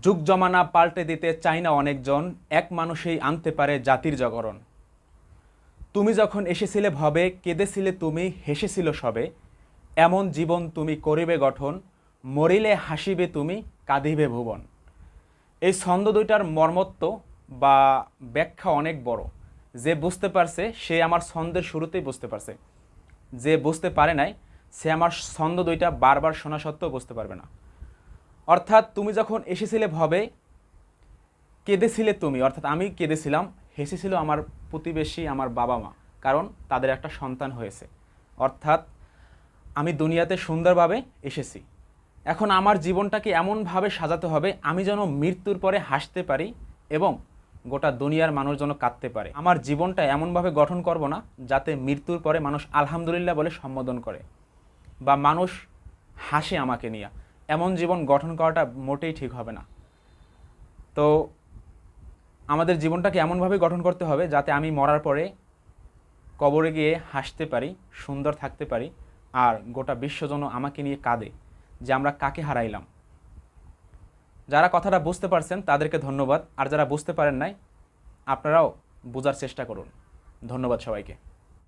যুগ জমানা পাল্টে দিতে চায় না অনেকজন, এক মানুষেই আনতে পারে জাতির জাগরণ। তুমি যখন এসেছিলে ভবে, কেঁদেছিলে তুমি, হেসেছিল সবে, এমন জীবন তুমি করিবে গঠন, মরিলে হাসিবে তুমি, কাঁদিবে ভুবন। এই ছন্দ দুইটার মর্মত্ব বা ব্যাখ্যা অনেক বড়। যে বুঝতে পারছে সে আমার ছন্দের শুরুতেই বুঝতে পারছে, যে বুঝতে পারে নাই সে আমার ছন্দ দুইটা বারবার শোনা সত্ত্বেও বুঝতে পারবে না। অর্থাৎ তুমি যখন এসেছিলে ভবে, কেঁদেছিলে তুমি, অর্থাৎ আমি কেঁদেছিলাম, হেসেছিল আমার প্রতিবেশী, আমার বাবা মা, কারণ তাদের একটা সন্তান হয়েছে। অর্থাৎ আমি দুনিয়াতে সুন্দরভাবে এসেছি। এখন আমার জীবনটাকে এমনভাবে সাজাতে হবে আমি যেন মৃত্যুর পরে হাসতে পারি এবং গোটা দুনিয়ার মানুষ যেন কাঁদতে পারে। আমার জীবনটা এমনভাবে গঠন করব না যাতে মৃত্যুর পরে মানুষ আলহামদুলিল্লাহ বলে সম্বোধন করে বা মানুষ হাসে আমাকে নিয়ে। এমন জীবন গঠন করাটা মোটেই ঠিক হবে না। তো আমাদের জীবনটাকে এমনভাবে গঠন করতে হবে যাতে আমি মরার পরে কবরে গিয়ে হাসতে পারি, সুন্দর থাকতে পারি, আর গোটা বিশ্ব যেন আমাকে নিয়ে কাঁদে যে আমরা কাকে হারাইলাম। যারা কথাটা বুঝতে পারছেন তাদেরকে ধন্যবাদ, আর যারা বুঝতে পারেন নাই আপনারাও বোঝার চেষ্টা করুন। ধন্যবাদ সবাইকে।